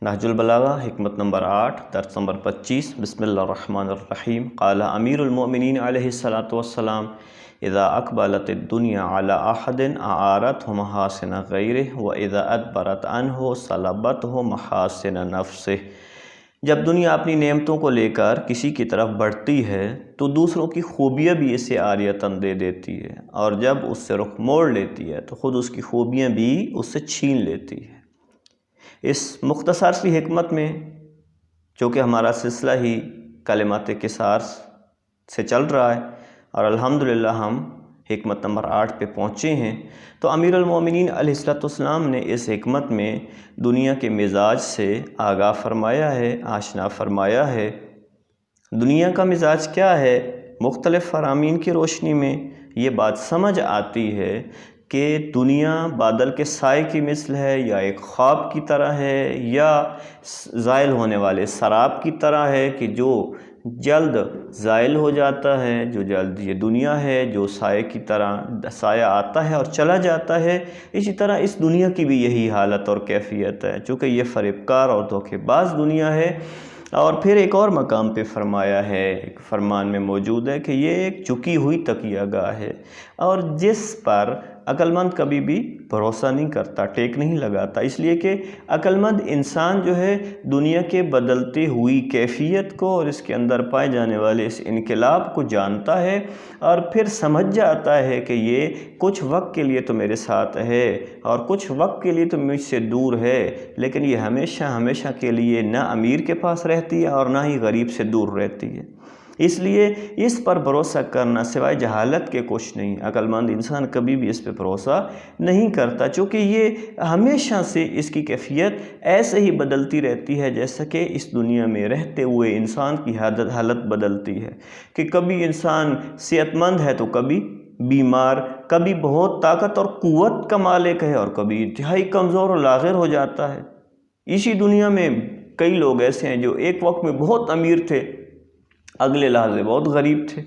نہج البلاغہ حکمت نمبر 8 درس نمبر 25 بسم اللہ الرحمن الرحیم قال امیر المؤمنین علیہ السلام اذا اقبلت الدنیا علی احد اعارته محاسن غیرہ واذا ادبرت عنہ سلبته محاسن نفسہ۔ جب دنیا اپنی نعمتوں کو لے کر کسی کی طرف بڑھتی ہے تو دوسروں کی خوبیاں بھی اسے عاریتاً دے دیتی ہے، اور جب اس سے رخ موڑ لیتی ہے تو خود اس کی خوبیاں بھی اس سے چھین لیتی ہے۔ اس مختصر سی حکمت میں، چونکہ ہمارا سلسلہ ہی کلمات کثار سے چل رہا ہے اور الحمدللہ ہم حکمت نمبر 8 پہ پہنچے ہیں، تو امیر المومنین علیہ السلام نے اس حکمت میں دنیا کے مزاج سے آگاہ فرمایا ہے، آشنا فرمایا ہے۔ دنیا کا مزاج کیا ہے؟ مختلف فرامین کی روشنی میں یہ بات سمجھ آتی ہے کہ دنیا بادل کے سائے کی مثل ہے، یا ایک خواب کی طرح ہے، یا زائل ہونے والے سراب کی طرح ہے کہ جو جلد زائل ہو جاتا ہے، جو جلد یہ دنیا ہے جو سائے کی طرح سایہ آتا ہے اور چلا جاتا ہے۔ اسی طرح اس دنیا کی بھی یہی حالت اور کیفیت ہے، چونکہ یہ فریب کار اور دھوکے باز دنیا ہے۔ اور پھر ایک اور مقام پہ فرمایا ہے، ایک فرمان میں موجود ہے کہ یہ ایک جھکی ہوئی تکیہ گاہ ہے، اور جس پر عقل مند کبھی بھی بھروسہ نہیں کرتا، ٹیک نہیں لگاتا، اس لیے کہ عقل مند انسان جو ہے دنیا کے بدلتی ہوئی کیفیت کو اور اس کے اندر پائے جانے والے اس انقلاب کو جانتا ہے، اور پھر سمجھ جاتا ہے کہ یہ کچھ وقت کے لیے تو میرے ساتھ ہے اور کچھ وقت کے لیے تو مجھ سے دور ہے، لیکن یہ ہمیشہ کے لیے نہ امیر کے پاس رہتی ہے اور نہ ہی غریب سے دور رہتی ہے۔ اس لیے اس پر بھروسہ کرنا سوائے جہالت کے کچھ نہیں۔ عقل مند انسان کبھی بھی اس پہ بھروسہ نہیں کرتا، چونکہ یہ ہمیشہ سے اس کی کیفیت ایسے ہی بدلتی رہتی ہے جیسا کہ اس دنیا میں رہتے ہوئے انسان کی حالت بدلتی ہے، کہ کبھی انسان صحت مند ہے تو کبھی بیمار، کبھی بہت طاقت اور قوت کا مالک ہے اور کبھی انتہائی کمزور اور لاغر ہو جاتا ہے۔ اسی دنیا میں کئی لوگ ایسے ہیں جو ایک وقت میں بہت امیر تھے، اگلے لحظے بہت غریب تھے۔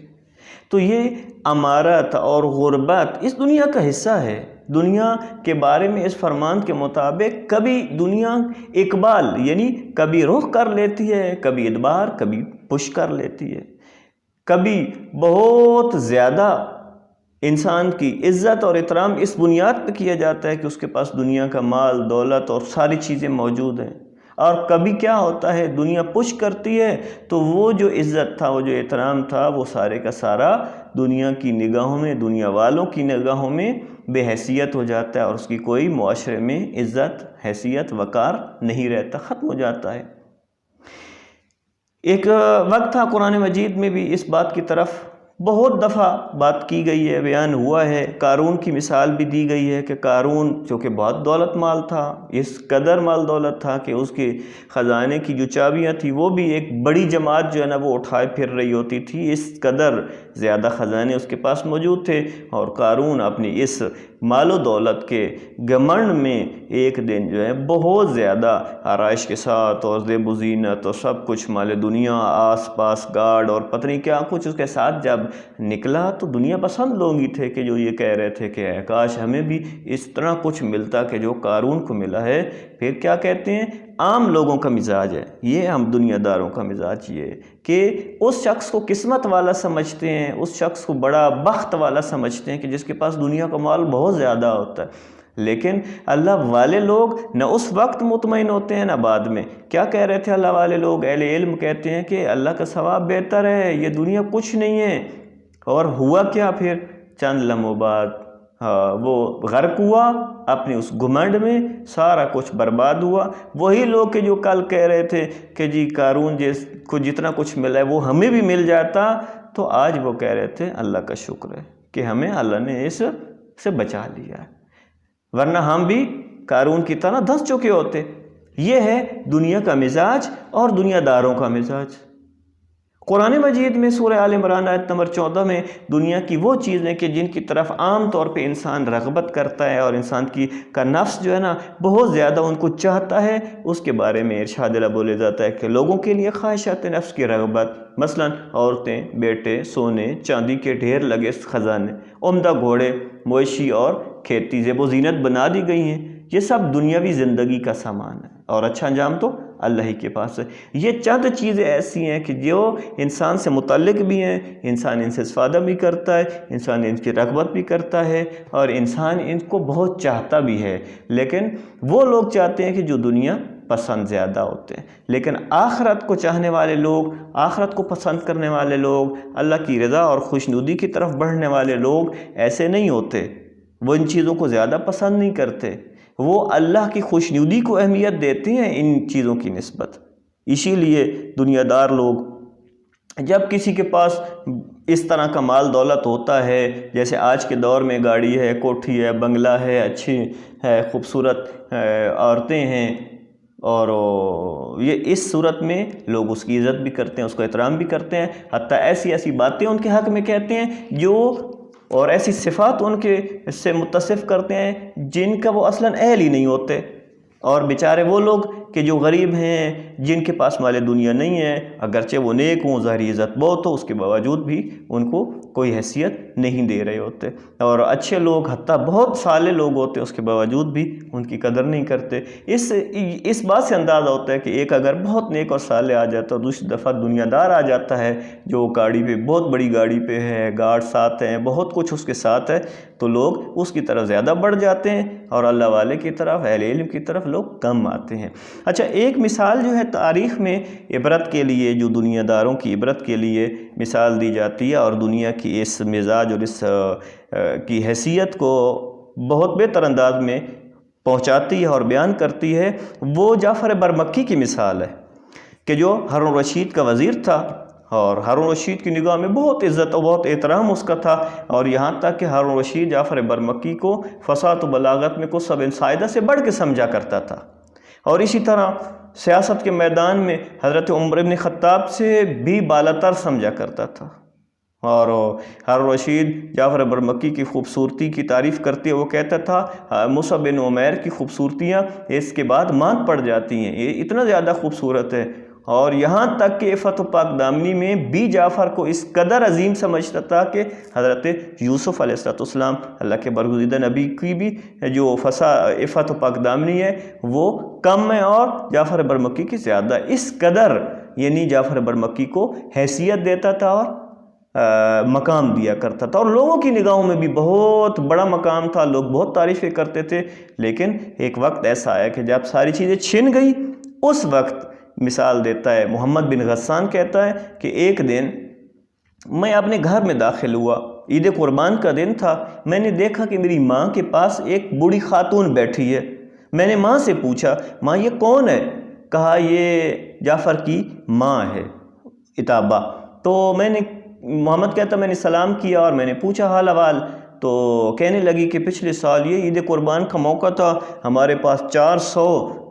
تو یہ امارت اور غربت اس دنیا کا حصہ ہے۔ دنیا کے بارے میں اس فرمان کے مطابق کبھی دنیا اقبال یعنی کبھی رخ کر لیتی ہے، کبھی ادبار، کبھی پش کر لیتی ہے۔ کبھی بہت زیادہ انسان کی عزت اور احترام اس بنیاد پہ کیا جاتا ہے کہ اس کے پاس دنیا کا مال، دولت اور ساری چیزیں موجود ہیں، اور کبھی کیا ہوتا ہے دنیا پش کرتی ہے تو وہ جو عزت تھا، وہ جو احترام تھا، وہ سارے کا سارا دنیا کی نگاہوں میں، دنیا والوں کی نگاہوں میں بے حیثیت ہو جاتا ہے، اور اس کی کوئی معاشرے میں عزت، حیثیت، وقار نہیں رہتا، ختم ہو جاتا ہے۔ ایک وقت تھا قرآن مجید میں بھی اس بات کی طرف بہت دفعہ بات کی گئی ہے، بیان ہوا ہے۔ قارون کی مثال بھی دی گئی ہے کہ قارون چونکہ بہت دولت مال تھا، اس قدر مال دولت تھا کہ اس کے خزانے کی جو چابیاں تھیں وہ بھی ایک بڑی جماعت جو ہے نا وہ اٹھائے پھر رہی ہوتی تھی، اس قدر زیادہ خزانے اس کے پاس موجود تھے۔ اور قارون اپنی اس مال و دولت کے گھمنڈ میں ایک دن جو ہے بہت زیادہ آرائش کے ساتھ اور زیب و زینت اور سب کچھ مال دنیا، آس پاس گارڈ اور پتہ نہیں کیا کچھ اس کے ساتھ جب نکلا تو دنیا پسند لوگ ہی تھے کہ جو یہ کہہ رہے تھے کہ اے کاش ہمیں بھی اس طرح کچھ ملتا کہ جو قارون کو ملا ہے۔ پھر کیا کہتے ہیں؟ عام لوگوں کا مزاج ہے یہ، ہم دنیا داروں کا مزاج یہ کہ اس شخص کو قسمت والا سمجھتے ہیں، اس شخص کو بڑا بخت والا سمجھتے ہیں کہ جس کے پاس دنیا کا مال بہت زیادہ ہوتا ہے۔ لیکن اللہ والے لوگ نہ اس وقت مطمئن ہوتے ہیں نہ بعد میں۔ کیا کہہ رہے تھے اللہ والے لوگ؟ اہل علم کہتے ہیں کہ اللہ کا ثواب بہتر ہے، یہ دنیا کچھ نہیں ہے۔ اور ہوا کیا پھر؟ چند لمحوں بعد وہ غرق ہوا اپنے اس گھمنڈ میں، سارا کچھ برباد ہوا۔ وہی لوگ کہ جو کل کہہ رہے تھے کہ جی قارون کو جتنا کچھ ملا ہے وہ ہمیں بھی مل جاتا، تو آج وہ کہہ رہے تھے اللہ کا شکر ہے کہ ہمیں اللہ نے اس سے بچا لیا ہے، ورنہ ہم بھی قارون کی طرح دھس چکے ہوتے۔ یہ ہے دنیا کا مزاج اور دنیا داروں کا مزاج۔ قرآن مجید میں سورہ آل عمران آیت نمبر 14 میں دنیا کی وہ چیزیں کہ جن کی طرف عام طور پہ انسان رغبت کرتا ہے اور انسان کا نفس جو ہے نا بہت زیادہ ان کو چاہتا ہے، اس کے بارے میں ارشاد الہ بولے جاتا ہے کہ لوگوں کے لیے خواہشات نفس کی رغبت، مثلا عورتیں، بیٹے، سونے چاندی کے ڈھیر لگے خزانے، عمدہ گھوڑے، مویشی اور کھیتی، زیب و زینت بنا دی گئی ہیں، یہ سب دنیاوی زندگی کا سامان ہے، اور اچھا انجام تو اللہ ہی کے پاس ہے۔ یہ چند چیزیں ایسی ہیں کہ جو انسان سے متعلق بھی ہیں، انسان ان سے استفادہ بھی کرتا ہے، انسان ان کی رغبت بھی کرتا ہے اور انسان ان کو بہت چاہتا بھی ہے، لیکن وہ لوگ چاہتے ہیں کہ جو دنیا پسند زیادہ ہوتے ہیں، لیکن آخرت کو چاہنے والے لوگ، آخرت کو پسند کرنے والے لوگ، اللہ کی رضا اور خوشنودی کی طرف بڑھنے والے لوگ ایسے نہیں ہوتے، وہ ان چیزوں کو زیادہ پسند نہیں کرتے، وہ اللہ کی خوشنودی کو اہمیت دیتے ہیں ان چیزوں کی نسبت۔ اسی لیے دنیا دار لوگ جب کسی کے پاس اس طرح کا مال دولت ہوتا ہے، جیسے آج کے دور میں گاڑی ہے، کوٹھی ہے، بنگلہ ہے، اچھی ہے، خوبصورت عورتیں ہیں، اور یہ اس صورت میں لوگ اس کی عزت بھی کرتے ہیں، اس کو احترام بھی کرتے ہیں، حتیٰ ایسی ایسی باتیں ان کے حق میں کہتے ہیں جو اور ایسی صفات ان کے سے متصف کرتے ہیں جن کا وہ اصلاً اہل ہی نہیں ہوتے۔ اور بیچارے وہ لوگ کہ جو غریب ہیں، جن کے پاس مال دنیا نہیں ہے، اگرچہ وہ نیک ہوں، ظاہری عزت بہت ہو، اس کے باوجود بھی ان کو کوئی حیثیت نہیں دے رہے ہوتے، اور اچھے لوگ حتیٰ بہت صالح لوگ ہوتے اس کے باوجود بھی ان کی قدر نہیں کرتے۔ اس بات سے اندازہ ہوتا ہے کہ ایک اگر بہت نیک اور صالح آ جاتا ہے، دوسری دفعہ دنیا دار آ جاتا ہے جو گاڑی پہ، بہت بڑی گاڑی پہ ہے، گارڈ ساتھ ہیں، بہت کچھ اس کے ساتھ ہے، تو لوگ اس کی طرف زیادہ بڑھ جاتے ہیں اور اللہ والے کی طرف، اہل علم کی طرف لوگ کم آتے ہیں۔ اچھا، ایک مثال جو ہے تاریخ میں عبرت کے لیے، جو دنیا داروں کی عبرت کے لیے مثال دی جاتی ہے اور دنیا کی اس مزاج اور اس کی حیثیت کو بہت بہتر انداز میں پہنچاتی ہے اور بیان کرتی ہے، وہ جعفر برمکی کی مثال ہے کہ جو ہارون رشید کا وزیر تھا، اور ہارون رشید کی نگاہ میں بہت عزت اور بہت احترام اس کا تھا، اور یہاں تک کہ ہارون رشید جعفر برمکی کو فصاحت و بلاغت میں کو سب انسائدہ سے بڑھ کے سمجھا کرتا تھا، اور اسی طرح سیاست کے میدان میں حضرت عمر بن خطاب سے بھی بالاتر سمجھا کرتا تھا۔ اور ہارون رشید جعفر برمکی کی خوبصورتی کی تعریف کرتے وہ کہتا تھا مصعب بن عمیر کی خوبصورتیاں اس کے بعد ماند پڑ جاتی ہیں، یہ اتنا زیادہ خوبصورت ہے، اور یہاں تک کہ عفت و پاک دامنی میں بھی جعفر کو اس قدر عظیم سمجھتا تھا کہ حضرت یوسف علیہ السلام، اللہ کے برگزیدہ نبی کی بھی جو عفت و پاک دامنی ہے وہ کم ہے اور جعفر برمکی کی زیادہ، اس قدر یعنی جعفر برمکی کو حیثیت دیتا تھا اور مقام دیا کرتا تھا، اور لوگوں کی نگاہوں میں بھی بہت بڑا مقام تھا، لوگ بہت تعریفیں کرتے تھے، لیکن ایک وقت ایسا آیا کہ جب ساری چیزیں چھن گئی، اس وقت مثال دیتا ہے محمد بن غسان، کہتا ہے کہ ایک دن میں اپنے گھر میں داخل ہوا، عید قربان کا دن تھا، میں نے دیکھا کہ میری ماں کے پاس ایک بوڑھی خاتون بیٹھی ہے، میں نے ماں سے پوچھا ماں یہ کون ہے؟ کہا یہ جعفر کی ماں ہے عتابہ۔ تو محمد کہتا میں نے سلام کیا اور میں نے پوچھا حال احوال، تو کہنے لگی کہ پچھلے سال یہ عید قربان کا موقع تھا، ہمارے پاس 400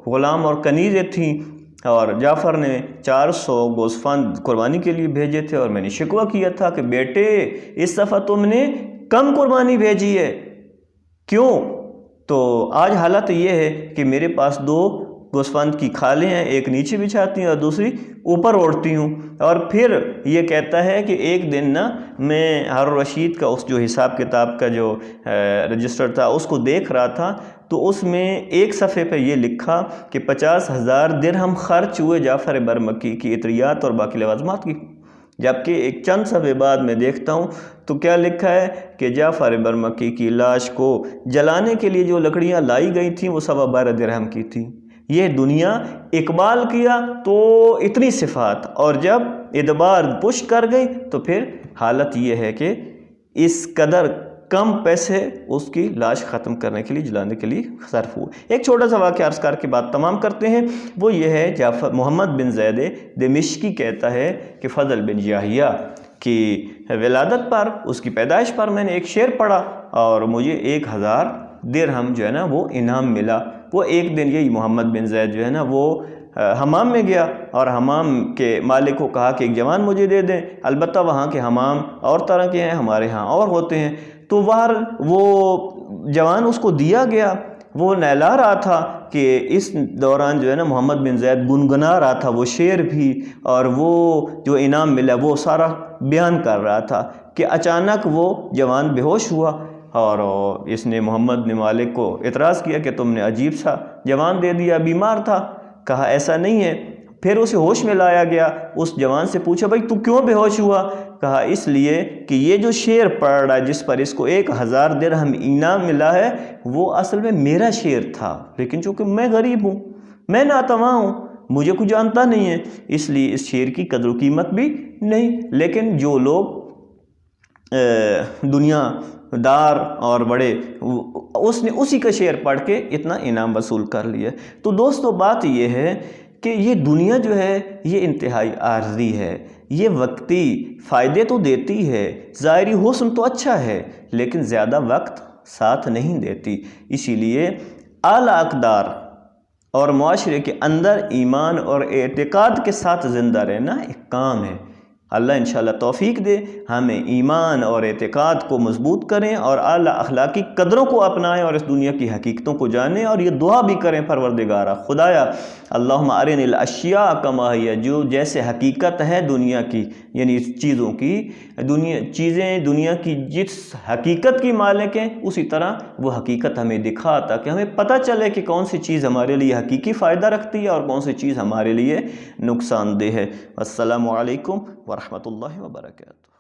غلام اور کنیزیں تھیں، اور جعفر نے 400 گوسفند قربانی کے لیے بھیجے تھے، اور میں نے شکوہ کیا تھا کہ بیٹے اس دفعہ تم نے کم قربانی بھیجی ہے، کیوں؟ تو آج حالت یہ ہے کہ میرے پاس 2 گوسفند کی کھالیں ہیں، ایک نیچے بچھاتی ہیں اور دوسری اوپر اوڑھتی ہوں۔ اور پھر یہ کہتا ہے کہ ایک دن نا میں ہارون رشید کا اس جو حساب کتاب کا جو رجسٹر تھا اس کو دیکھ رہا تھا، تو اس میں ایک صفحے پہ یہ لکھا کہ 50,000 درہم خرچ ہوئے جعفر برمکی کی عطریات اور باقی لوازمات کی، جبکہ ایک چند صفحے بعد میں دیکھتا ہوں تو کیا لکھا ہے کہ جعفر برمکی کی لاش کو جلانے کے لیے جو لکڑیاں لائی گئی تھیں وہ 12.25 درہم کی تھیں۔ یہ دنیا اقبال کیا تو اتنی صفات، اور جب ادبار پشت کر گئی تو پھر حالت یہ ہے کہ اس قدر کم پیسے اس کی لاش ختم کرنے کے لیے، جلانے کے لیے صرف ہوئے۔ ایک چھوٹا سا واقعہ عرض کر کے بات تمام کرتے ہیں، وہ یہ ہے محمد بن زید دمشقی کہتا ہے کہ فضل بن یحییٰ کی ولادت پر، اس کی پیدائش پر میں نے ایک شعر پڑھا اور مجھے 1000 درہم جو ہے نا وہ انعام ملا۔ وہ ایک دن یہی محمد بن زید جو ہے نا وہ حمام میں گیا اور حمام کے مالک کو کہا کہ ایک جوان مجھے دے دیں، البتہ وہاں کے حمام اور طرح کے ہیں، ہمارے ہاں اور ہوتے ہیں، تو وہ جوان اس کو دیا گیا۔ وہ نہلا رہا تھا کہ اس دوران جو ہے نا محمد بن زید گنگنا رہا تھا وہ شعر بھی، اور وہ جو انعام ملا وہ سارا بیان کر رہا تھا کہ اچانک وہ جوان بے ہوش ہوا، اور اس نے محمد بن مالک کو اعتراض کیا کہ تم نے عجیب سا جوان دے دیا، بیمار تھا۔ کہا ایسا نہیں ہے۔ پھر اسے ہوش میں لایا گیا، اس جوان سے پوچھا بھائی تو کیوں بے ہوش ہوا؟ کہا اس لیے کہ یہ جو شعر پڑھ رہا ہے جس پر اس کو 1000 درہم انعام ملا ہے وہ اصل میں میرا شعر تھا، لیکن چونکہ میں غریب ہوں، میں ناتواں ہوں، مجھے کچھ جانتا نہیں ہے، اس لیے اس شعر کی قدر و قیمت بھی نہیں۔ لیکن جو لوگ دنیا دار اور بڑے، اس نے اسی کا شعر پڑھ کے اتنا انعام وصول کر لیا۔ تو دوستو بات یہ ہے کہ یہ دنیا جو ہے یہ انتہائی عارضی ہے، یہ وقتی فائدے تو دیتی ہے، ظاہری حسن تو اچھا ہے، لیکن زیادہ وقت ساتھ نہیں دیتی۔ اسی لیے اعلیٰ اقدار اور معاشرے کے اندر ایمان اور اعتقاد کے ساتھ زندہ رہنا ایک کام ہے۔ اللہ انشاءاللہ توفیق دے، ہمیں ایمان اور اعتقاد کو مضبوط کریں اور اعلیٰ اخلاقی قدروں کو اپنائیں اور اس دنیا کی حقیقتوں کو جانیں، اور یہ دعا بھی کریں پروردگارہ خدایا اللہم ارنی الاشیاء کما ہی، جو جیسے حقیقت ہے دنیا کی، یعنی چیزوں کی، چیزیں دنیا کی جس حقیقت کی مالک ہیں اسی طرح وہ حقیقت ہمیں دکھا، تاکہ ہمیں پتہ چلے کہ کون سی چیز ہمارے لیے حقیقی فائدہ رکھتی ہے اور کون سی چیز ہمارے لیے نقصان دہ ہے۔ السلام علیکم ورحمۃ اللہ وبرکاتہ۔